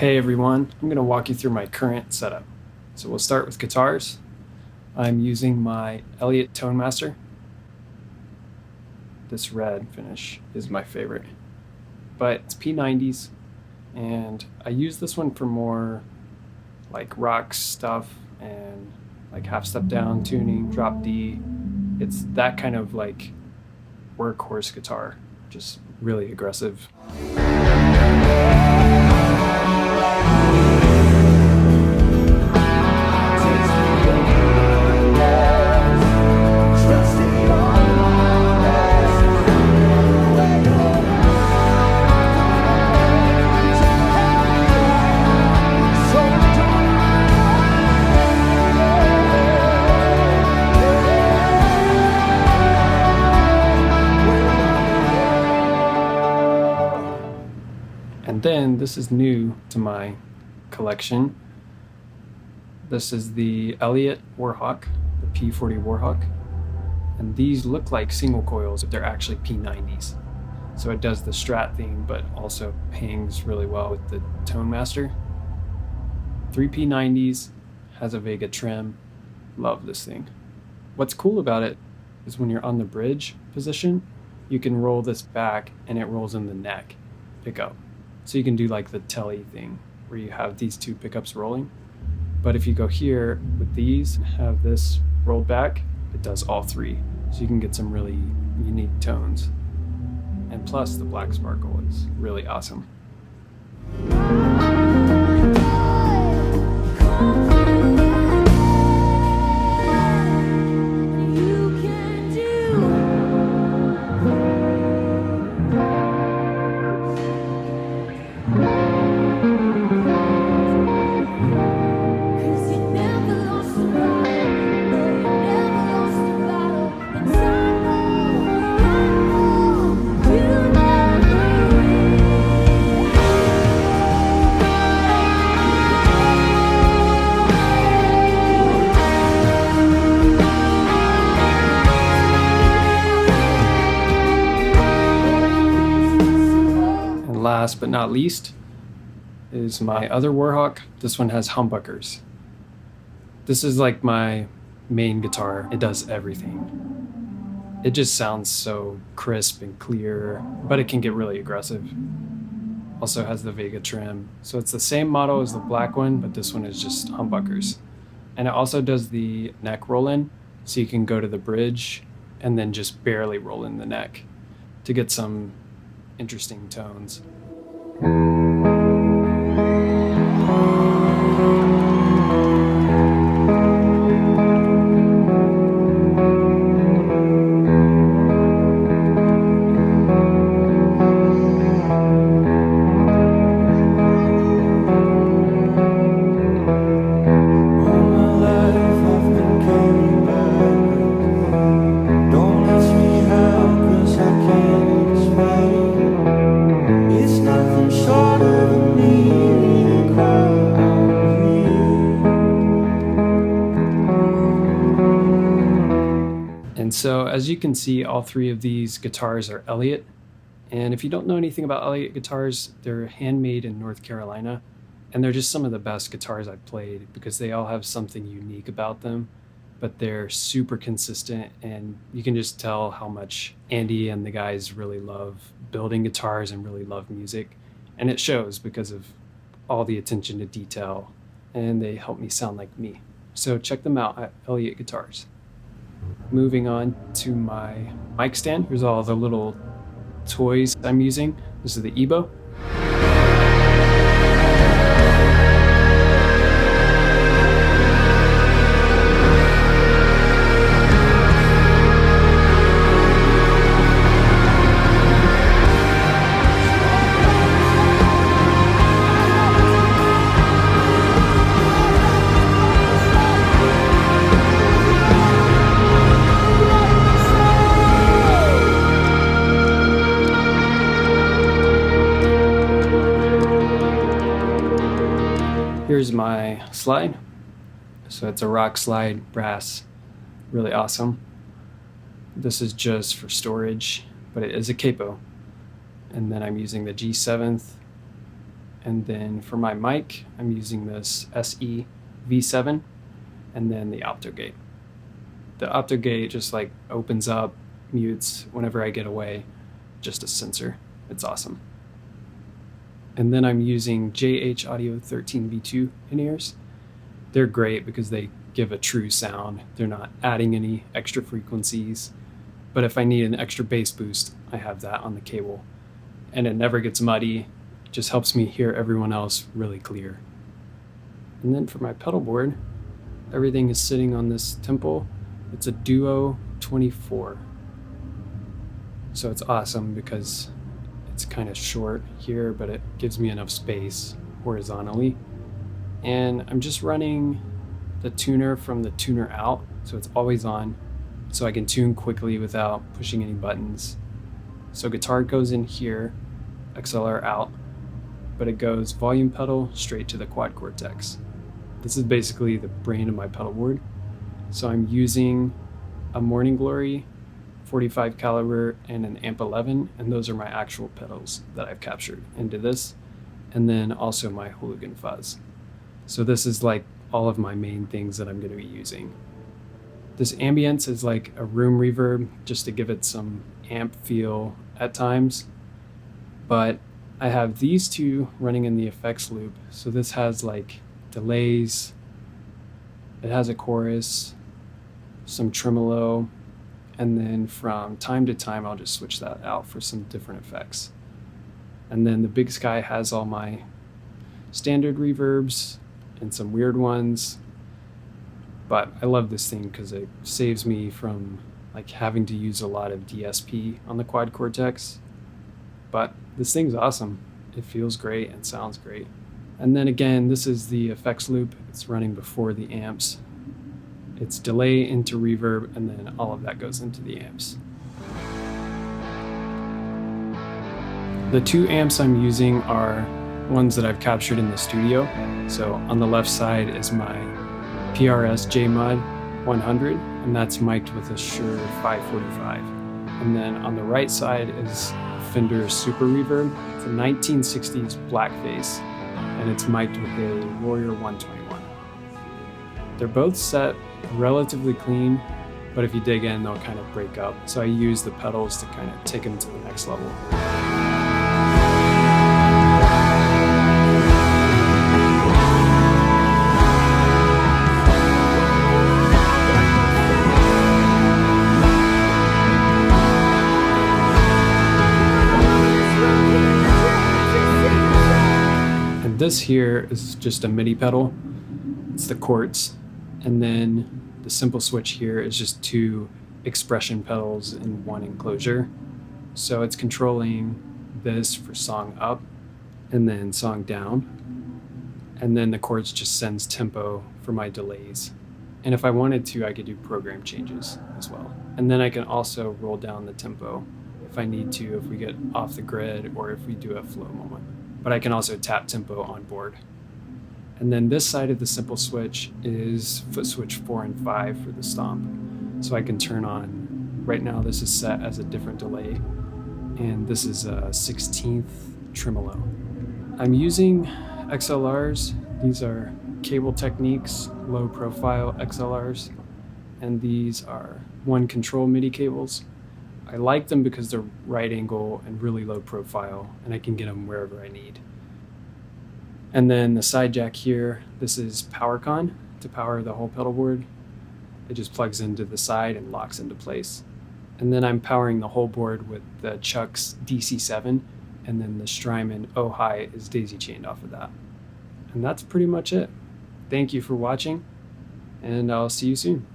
Hey everyone, I'm going to walk you through my current setup. So we'll start with guitars. I'm using my Elliott Tonemaster. This red finish is my favorite, but it's P90s, and I use this one for more like rock stuff and like half step down tuning, drop D. It's that kind of like workhorse guitar, just really aggressive. And then this is new to my collection. This is the Elliott Warhawk, the P40 Warhawk. And these look like single coils, but they're actually P90s. So it does the Strat thing, but also hangs really well with the Tonemaster. 3 P90s, has a Vega trim. Love this thing. What's cool about it is when you're on the bridge position, you can roll this back and it rolls in the neck pickup. So you can do like the telly thing where you have these two pickups rolling. But if you go here with these and have this rolled back, it does all three. So you can get some really unique tones. And plus the black sparkle is really awesome. Last but not least is my other Warhawk. This one has humbuckers. This is like my main guitar. It does everything. It just sounds so crisp and clear, but it can get really aggressive. Also has the Vega trim. So it's the same model as the black one, but this one is just humbuckers. And it also does the neck roll in, so you can go to the bridge and then just barely roll in the neck to get some interesting tones. And so as you can see, all three of these guitars are Elliott. And if you don't know anything about Elliott guitars, they're handmade in North Carolina. And they're just some of the best guitars I've played because they all have something unique about them, but they're super consistent. And you can just tell how much Andy and the guys really love building guitars and really love music. And it shows because of all the attention to detail, and they help me sound like me. So check them out at Elliott Guitars. Moving on to my mic stand. Here's all the little toys I'm using. This is the eBow. Here's my slide. So it's a RockSlide Brass, really awesome. This is just for storage, but it is a Capo. And then I'm using the G7th And then for my mic, I'm using this SE V7 and then the OptoGate. The OptoGate just like opens up, mutes whenever I get away, just a sensor. It's awesome. And then I'm using JH Audio 13V2 in-ears. They're great because they give a true sound. They're not adding any extra frequencies. But if I need an extra bass boost, I have that on the cable. And it never gets muddy. It just helps me hear everyone else really clear. And then for my pedal board, everything is sitting on this Temple. It's a Duo 24. So it's awesome because it's kind of short here, but it gives me enough space horizontally. And I'm just running the tuner from the tuner out, so it's always on, so I can tune quickly without pushing any buttons. So guitar goes in here, XLR out, but it goes volume pedal straight to the quad Cortex. This is basically the brain of my pedal board. So I'm using a Morning Glory 45 caliber and an Amp 11, and those are my actual pedals that I've captured into this, and then also my Hooligan fuzz. So this is like all of my main things that I'm going to be using. This ambience is like a room reverb just to give it some amp feel at times, but I have these two running in the effects loop. So this has like delays, it has a chorus, some tremolo, and then from time to time I'll just switch that out for some different effects. And then the Big Sky has all my standard reverbs and some weird ones, but I love this thing because it saves me from like having to use a lot of DSP on the quad Cortex. But this thing's awesome. It feels great and sounds great. And then again, this is the effects loop. It's running before the amps. It's delay into reverb, and then all of that goes into the amps. The two amps I'm using are ones that I've captured in the studio. So on the left side is my PRS JMOD 100, and that's mic'd with a Shure 545. And then on the right side is Fender Super Reverb. It's a 1960s Blackface, and it's mic'd with a Warrior 121. They're both set relatively clean, but if you dig in, they'll kind of break up. So I use the pedals to kind of take them to the next level. And this here is just a Midi pedal. It's the Quartz. And then the simple switch here is just two expression pedals in one enclosure. So it's controlling this for song up and then song down. And then the Quartz just sends tempo for my delays. And if I wanted to, I could do program changes as well. And then I can also roll down the tempo if I need to, if we get off the grid or if we do a flow moment. But I can also tap tempo on board. And then this side of the simple switch is foot switch 4 and 5 for the stomp. So I can turn on, right now this is set as a different delay, and this is a 16th tremolo. I'm using XLRs. These are Cable Techniques low profile XLRs, and these are one control MIDI cables. I like them because they're right angle and really low profile, and I can get them wherever I need. And then the side jack here, this is PowerCon to power the whole pedal board. It just plugs into the side and locks into place. And then I'm powering the whole board with the Chuck's DC7, and then the Strymon Oh Hi is daisy chained off of that. And that's pretty much it. Thank you for watching, and I'll see you soon.